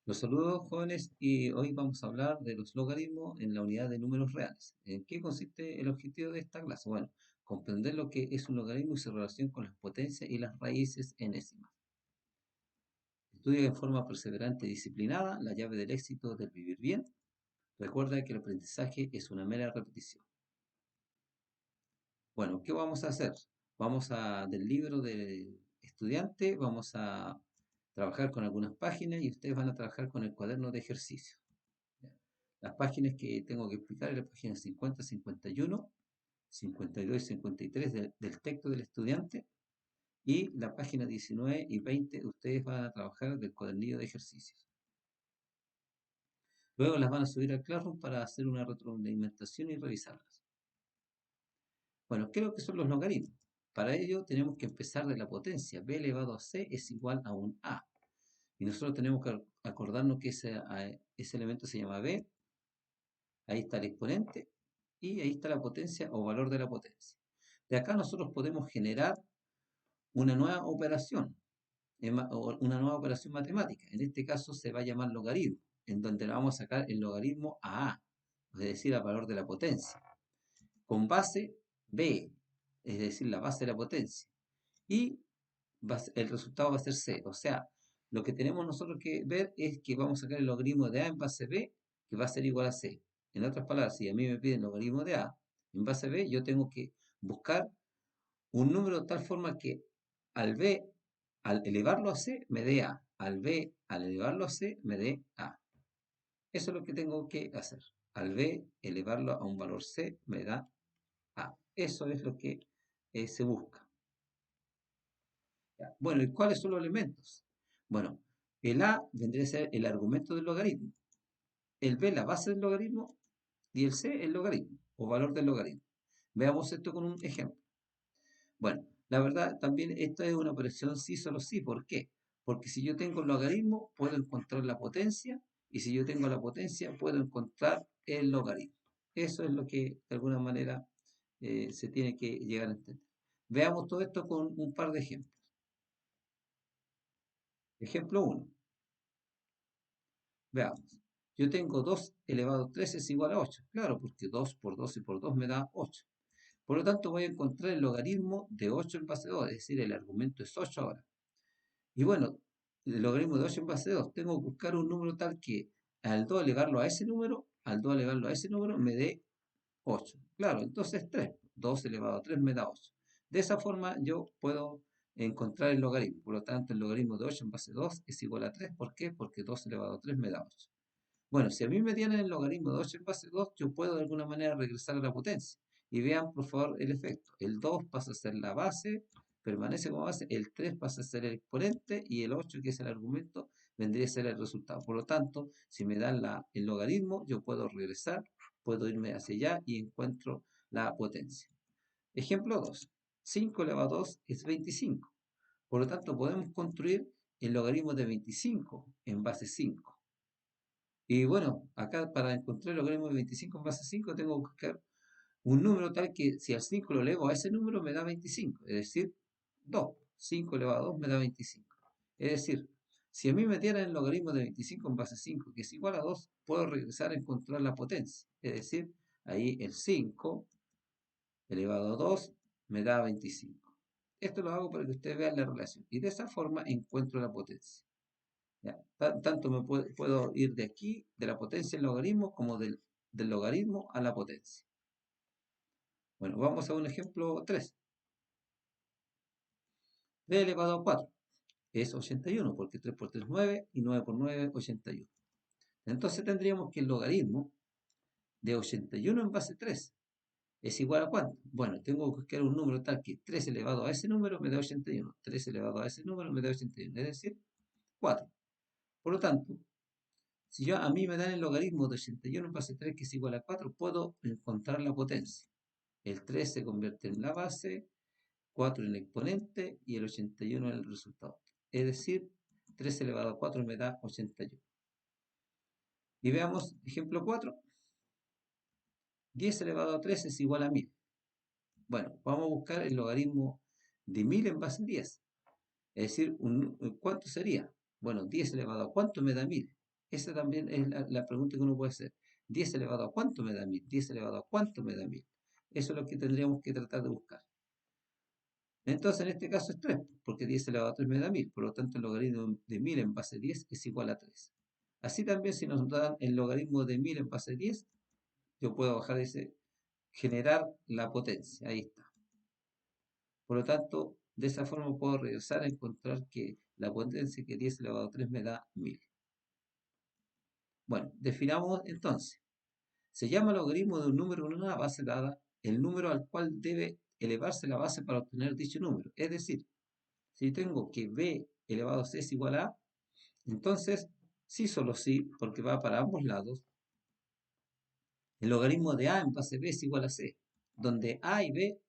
Los saludos, jóvenes, y hoy vamos a hablar de los logaritmos en la unidad de números reales. ¿En qué consiste el objetivo de esta clase? Bueno, comprender lo que es un logaritmo y su relación con las potencias y las raíces enésimas. Estudia en forma perseverante y disciplinada la llave del éxito del vivir bien. Recuerda que el aprendizaje es una mera repetición. Bueno, ¿qué vamos a hacer? Del libro del estudiante, vamos a trabajar con algunas páginas y ustedes van a trabajar con el cuaderno de ejercicio. ¿Ya? Las páginas que tengo que explicar es la página 50, 51, 52 y 53 del texto del estudiante y la página 19 y 20 ustedes van a trabajar del cuadernillo de ejercicios. Luego las van a subir al Classroom para hacer una retroalimentación y revisarlas. Bueno, ¿qué es lo que son los logaritmos? Para ello tenemos que empezar de la potencia. B elevado a C es igual a un A. Y nosotros tenemos que acordarnos que ese elemento se llama B. Ahí está el exponente y ahí está la potencia o valor de la potencia. De acá nosotros podemos generar una nueva operación, o una nueva operación matemática. En este caso se va a llamar logaritmo, en donde le vamos a sacar el logaritmo a, es decir, al valor de la potencia, con base b, es decir, la base de la potencia. Y el resultado va a ser c. O sea, lo que tenemos nosotros que ver es que vamos a sacar el logaritmo de a en base b, que va a ser igual a c. En otras palabras, si a mí me piden logaritmo de a en base b, yo tengo que buscar un número de tal forma que al b, al elevarlo a c, me dé a. Al b, al elevarlo a c, me dé a. Eso es lo que tengo que hacer. Al b, elevarlo a un valor c, me da a. Eso es lo que se busca. ¿Ya? Bueno, ¿y cuáles son los elementos? Bueno, el a vendría a ser el argumento del logaritmo. El b, la base del logaritmo. Y el c, el logaritmo o valor del logaritmo. Veamos esto con un ejemplo. Bueno, la verdad también esta es una operación sí solo sí. ¿Por qué? Porque si yo tengo el logaritmo, puedo encontrar la potencia, y si yo tengo la potencia, puedo encontrar el logaritmo. Eso es lo que de alguna manera se tiene que llegar a entender. Veamos todo esto con un par de ejemplos. Ejemplo 1. Veamos. Yo tengo 2 elevado a 3 es igual a 8. Claro, porque 2 por 2 y por 2 me da 8. Por lo tanto, voy a encontrar el logaritmo de 8 en base 2, es decir, el argumento es 8 ahora. Y bueno, el logaritmo de 8 en base 2, tengo que buscar un número tal que al 2 elevarlo a ese número, al 2 elevarlo a ese número, me dé 8. Claro, entonces 3. 2 elevado a 3 me da 8. De esa forma yo puedo encontrar el logaritmo. Por lo tanto, el logaritmo de 8 en base 2 es igual a 3. ¿Por qué? Porque 2 elevado a 3 me da 8. Bueno, si a mí me dieran el logaritmo de 8 en base 2, yo puedo de alguna manera regresar a la potencia. Y vean, por favor, el efecto. El 2 pasa a ser la base, permanece como base, el 3 pasa a ser el exponente y el 8, que es el argumento, vendría a ser el resultado. Por lo tanto, si me dan el logaritmo, yo puedo regresar, puedo irme hacia allá y encuentro la potencia. Ejemplo 2. 5 elevado a 2 es 25. Por lo tanto, podemos construir el logaritmo de 25 en base 5. Y bueno, acá para encontrar el logaritmo de 25 en base 5 tengo que buscar un número tal que si al 5 lo elevo a ese número me da 25, es decir, 2. 5 elevado a 2 me da 25. Es decir, si a mí me dieran el logaritmo de 25 en base 5, que es igual a 2, puedo regresar a encontrar la potencia. Es decir, ahí el 5 elevado a 2 me da 25. Esto lo hago para que ustedes vean la relación. Y de esa forma encuentro la potencia. ¿Ya? Tanto me puedo ir de aquí, de la potencia del logaritmo, como del logaritmo a la potencia. Bueno, vamos a un ejemplo 3. B elevado a 4 es 81, porque 3 por 3 es 9 y 9 por 9 es 81. Entonces tendríamos que el logaritmo de 81 en base 3 es igual a ¿cuánto? Bueno, tengo que buscar un número tal que 3 elevado a ese número me da 81. 3 elevado a ese número me da 81, es decir, 4. Por lo tanto, si yo, a mí me dan el logaritmo de 81 en base 3, que es igual a 4, puedo encontrar la potencia. El 3 se convierte en la base, 4 en el exponente y el 81 en el resultado. Es decir, 3 elevado a 4 me da 81. Y veamos ejemplo 4. 10 elevado a 3 es igual a 1000. Bueno, vamos a buscar el logaritmo de 1000 en base 10. Es decir, ¿cuánto sería? Bueno, 10 elevado a ¿cuánto me da 1000? Esa también es la pregunta que uno puede hacer. 10 elevado a cuánto me da 1000, 10 elevado a cuánto me da 1000. Eso es lo que tendríamos que tratar de buscar. Entonces, en este caso es 3, porque 10 elevado a 3 me da 1000. Por lo tanto, el logaritmo de 1000 en base 10 es igual a 3. Así también, si nos dan el logaritmo de 1000 en base 10, yo puedo bajar ese, generar la potencia. Ahí está. Por lo tanto, de esa forma puedo regresar a encontrar que la potencia que 10 elevado a 3 me da 1000. Bueno, definamos entonces. Se llama logaritmo de un número en una base dada el número al cual debe elevarse la base para obtener dicho número. Es decir, si tengo que b elevado a c es igual a a, entonces sí, solo sí, porque va para ambos lados, el logaritmo de a en base b es igual a c, donde a y b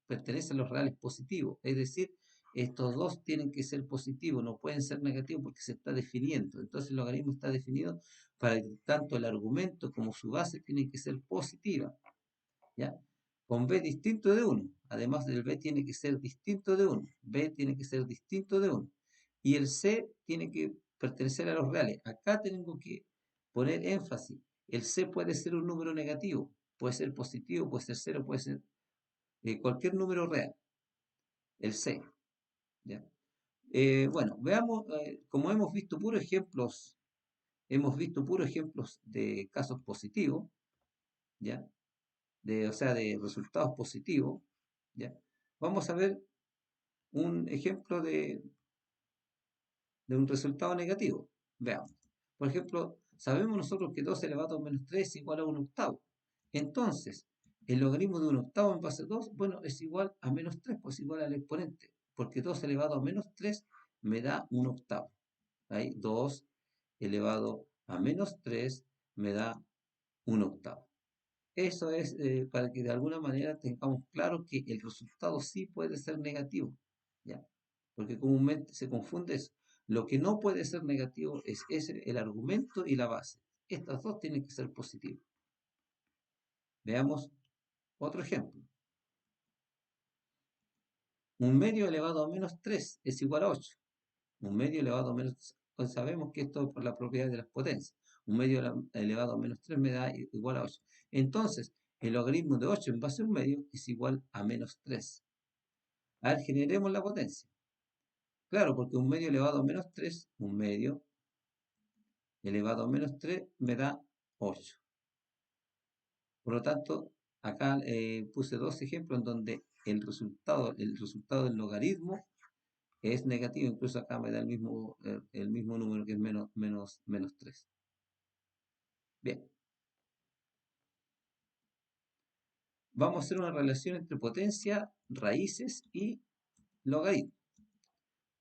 pertenecen a los reales positivos. Es decir, estos dos tienen que ser positivos, no pueden ser negativos porque se está definiendo. Entonces el logaritmo está definido para que tanto el argumento como su base tienen que ser positivas. ¿Ya? Con b distinto de 1. Además del b tiene que ser distinto de 1. B tiene que ser distinto de 1. Y el c tiene que pertenecer a los reales. Acá tengo que poner énfasis. El c puede ser un número negativo, puede ser positivo, puede ser cero, puede ser cualquier número real. El c. ¿Ya? Bueno, veamos, como hemos visto puros ejemplos de casos positivos, ¿ya? O sea, de resultados positivos, ¿ya? Vamos a ver un ejemplo de un resultado negativo. Veamos. Por ejemplo, sabemos nosotros que 2 elevado a menos 3 es igual a 1 octavo. Entonces, el logaritmo de 1 octavo en base 2, bueno, es igual a menos 3, pues igual al exponente, porque 2 elevado a menos 3 me da 1 octavo. Ahí, 2 elevado a menos 3 me da 1 octavo. Eso es para que de alguna manera tengamos claro que el resultado sí puede ser negativo, ¿ya? Porque comúnmente se confunde eso. Lo que no puede ser negativo es el argumento y la base. Estas dos tienen que ser positivas. Veamos otro ejemplo. Un medio elevado a menos 3 es igual a 8. Un medio elevado a menos... Pues sabemos que esto es por la propiedad de las potencias. Un medio elevado a menos 3 me da igual a 8. Entonces, el logaritmo de 8 en base a un medio es igual a menos 3. A ver, generemos la potencia. Claro, porque un medio elevado a menos 3, un medio elevado a menos 3 me da 8. Por lo tanto, acá puse dos ejemplos en donde el resultado del logaritmo es negativo. Incluso acá me da el mismo número que es menos 3. Bien, vamos a hacer una relación entre potencia, raíces y logaritmo.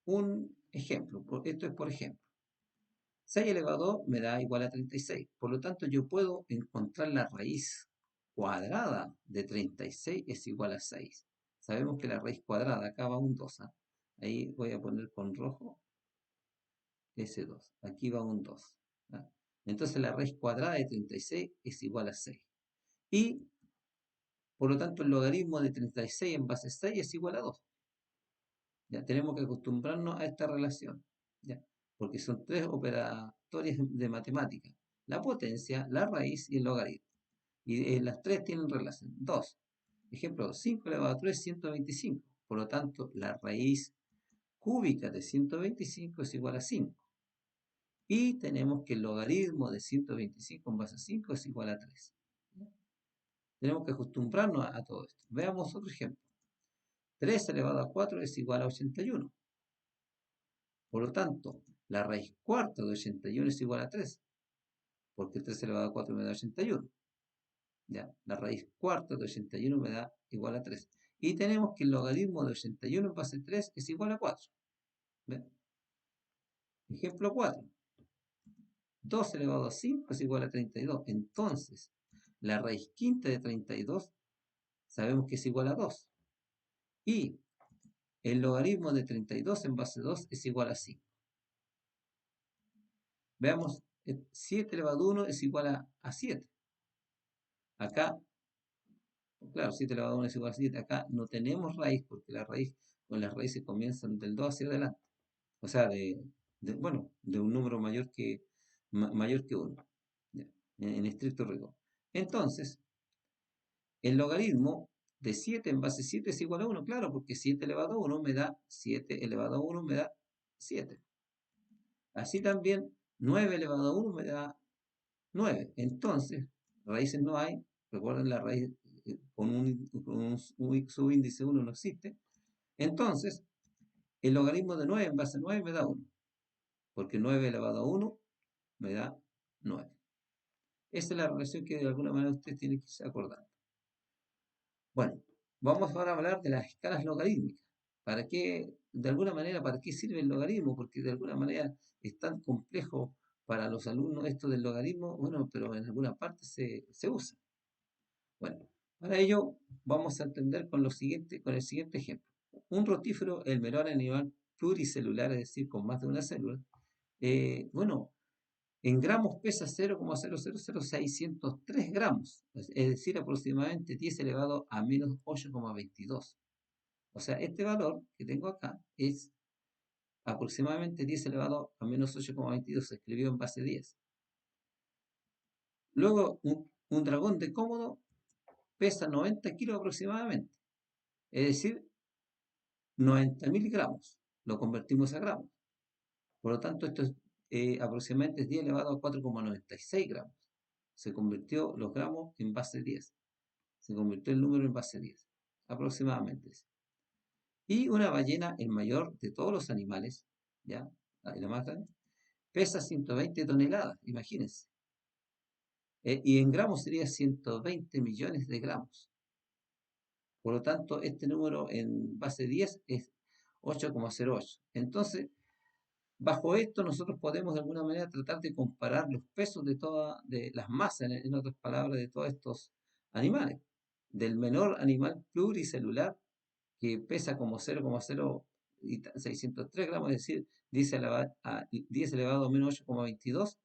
Un ejemplo, esto es por ejemplo. 6 elevado a 2 me da igual a 36. Por lo tanto, yo puedo encontrar la raíz cuadrada de 36 es igual a 6. Sabemos que la raíz cuadrada, acá va un 2. Ahí voy a poner con rojo ese 2. Aquí va un 2. ¿Ah? Entonces la raíz cuadrada de 36 es igual a 6. Y, por lo tanto, el logaritmo de 36 en base 6 es igual a 2. Ya tenemos que acostumbrarnos a esta relación, ¿ya? Porque son tres operatorias de matemática: la potencia, la raíz y el logaritmo. Y las tres tienen relación. 2. Ejemplo, 5 elevado a 3 es 125. Por lo tanto, la raíz cúbica de 125 es igual a 5. Y tenemos que el logaritmo de 125 en base a 5 es igual a 3. ¿Ya? Tenemos que acostumbrarnos a todo esto. Veamos otro ejemplo. 3 elevado a 4 es igual a 81. Por lo tanto, la raíz cuarta de 81 es igual a 3, porque 3 elevado a 4 me da 81. ¿Ya? La raíz cuarta de 81 me da igual a 3. Y tenemos que el logaritmo de 81 en base 3 es igual a 4. ¿Ven? Ejemplo 4. 2 elevado a 5 es igual a 32. Entonces, la raíz quinta de 32 sabemos que es igual a 2. Y el logaritmo de 32 en base 2 es igual a 5. Veamos, 7 elevado a 1 es igual a 7. Acá, claro, 7 elevado a 1 es igual a 7. Acá no tenemos raíz porque las raíces comienzan del 2 hacia adelante. O sea, bueno, de un número mayor que 1, en estricto rigor. Entonces, el logaritmo de 7 en base 7 es igual a 1, claro, porque 7 elevado a 1 me da 7 elevado a 1 me da 7. Así también 9 elevado a 1 me da 9. Entonces, raíces no hay, recuerden la raíz con un subíndice 1 no existe. Entonces, el logaritmo de 9 en base 9 me da 1, porque 9 elevado a 1 me da 9. Esa es la relación que de alguna manera usted tiene que acordar. Bueno, vamos ahora a hablar de las escalas logarítmicas. ¿Para qué, de alguna manera, para qué sirve el logaritmo? Porque de alguna manera es tan complejo para los alumnos esto del logaritmo, bueno, pero en alguna parte se usa. Bueno, para ello vamos a entender con el siguiente ejemplo. Un rotífero, el menor animal pluricelular, es decir, con más de una célula, bueno, en gramos pesa 0,000603 gramos, es decir, aproximadamente 10 elevado a menos 8,22. O sea, este valor que tengo acá es aproximadamente 10 elevado a menos 8,22, se escribió en base 10. Luego, un dragón de Cómodo pesa 90 kilos aproximadamente, es decir, 90.000 gramos. Lo convertimos a gramos. Por lo tanto, esto es aproximadamente 10 elevado a 4,96 gramos. Se convirtió los gramos en base 10. Se convirtió el número en base 10, aproximadamente. Y una ballena, el mayor de todos los animales, ¿ya? La más grande, pesa 120 toneladas, imagínense. Y en gramos sería 120 millones de gramos. Por lo tanto, este número en base 10 es 8,08. Entonces, bajo esto nosotros podemos de alguna manera tratar de comparar los pesos de las masas, en otras palabras, de todos estos animales. Del menor animal pluricelular que pesa como 0,0603 gramos, es decir, 10 elevado a menos 8,22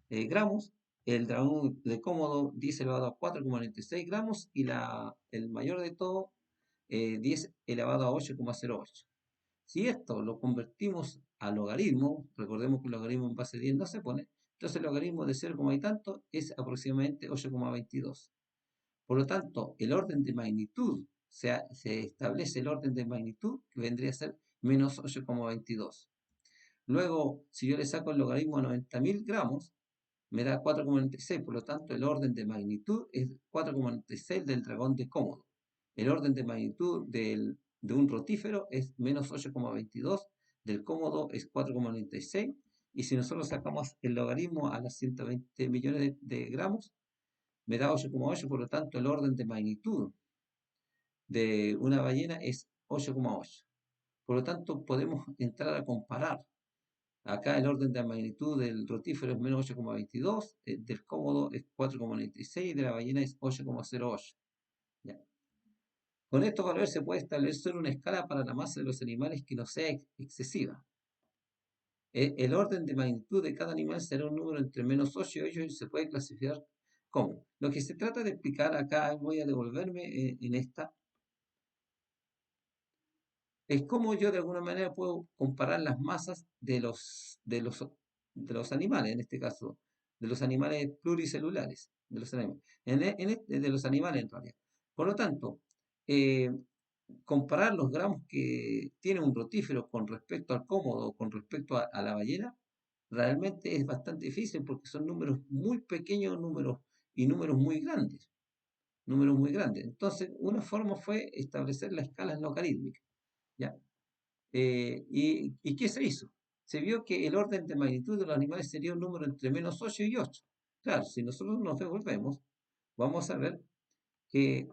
gramos. El dragón de Cómodo 10 elevado a 4,96 gramos y el mayor de todo 10 elevado a 8,08. Si esto lo convertimos a logaritmo, recordemos que el logaritmo en base 10 no se pone, entonces el logaritmo de 0, y tanto es aproximadamente 8,22. Por lo tanto, el orden de magnitud, se establece el orden de magnitud que vendría a ser menos 8,22. Luego, si yo le saco el logaritmo a 90.000 gramos, me da 4,96. Por lo tanto, el orden de magnitud es 4,96 del dragón de Cómodo. El orden de magnitud de un rotífero es menos 8,22, del Cómodo es 4,96. Y si nosotros sacamos el logaritmo a las 120 millones de gramos, me da 8,8, por lo tanto el orden de magnitud de una ballena es 8,8. Por lo tanto, podemos entrar a comparar. Acá el orden de magnitud del rotífero es menos 8,22, del Cómodo es 4,96 y de la ballena es 8,08. ¿Ya? Con estos valores se puede establecer una escala para la masa de los animales que no sea excesiva. El orden de magnitud de cada animal será un número entre menos 8 y 8 y se puede clasificar como. Lo que se trata de explicar acá, voy a devolverme en esta, es cómo yo de alguna manera puedo comparar las masas de los animales, en este caso, de los animales pluricelulares, de los animales, de los animales en realidad. Por lo tanto, eh, comparar los gramos que tiene un rotífero con respecto al Cómodo o con respecto a la ballena, realmente es bastante difícil porque son números muy pequeños, números muy grandes. Números muy grandes. Entonces, una forma fue establecer las escalas logarítmicas. ¿Ya? ¿Y qué se hizo? Se vio que el orden de magnitud de los animales sería un número entre menos 8 y 8. Claro, si nosotros nos devolvemos, vamos a ver que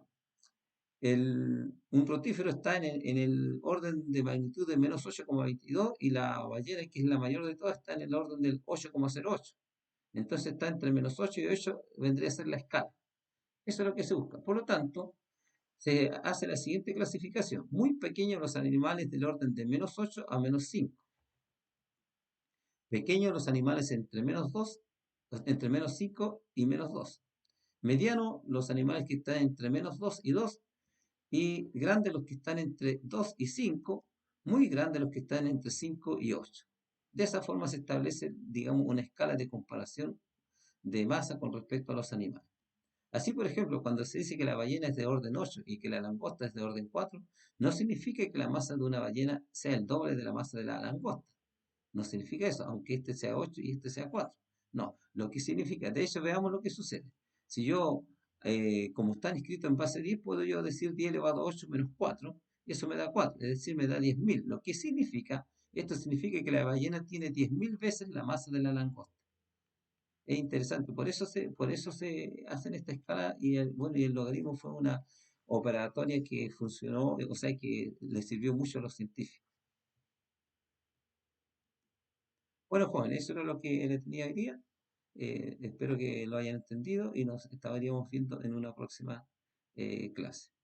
un rotífero está en el orden de magnitud de menos 8,22 y la ballena, que es la mayor de todas, está en el orden del 8,08. Entonces está entre menos 8 y 8, vendría a ser la escala. Eso es lo que se busca. Por lo tanto, se hace la siguiente clasificación. Muy pequeños los animales del orden de menos 8 a menos 5. Pequeños los animales entre menos 5 y menos 2. Mediano los animales que están entre menos 2 y 2. Y grandes los que están entre 2 y 5. Muy grandes los que están entre 5 y 8. De esa forma se establece, digamos, una escala de comparación de masa con respecto a los animales. Así, por ejemplo, cuando se dice que la ballena es de orden 8 y que la langosta es de orden 4, no significa que la masa de una ballena sea el doble de la masa de la langosta. No significa eso, aunque este sea 8 y este sea 4. No, lo que significa, de hecho, veamos lo que sucede. Si yo, como están escritos en base 10, puedo yo decir 10 elevado a 8 menos 4, y eso me da 4, es decir, me da 10.000. Lo que significa, esto significa que la ballena tiene 10.000 veces la masa de la langosta. Es interesante, por eso se hacen esta escala y bueno, y el logaritmo fue una operatoria que funcionó, o sea, que le sirvió mucho a los científicos. Bueno, joven, eso era lo que le tenía hoy día. Espero que lo hayan entendido y nos estaríamos viendo en una próxima clase.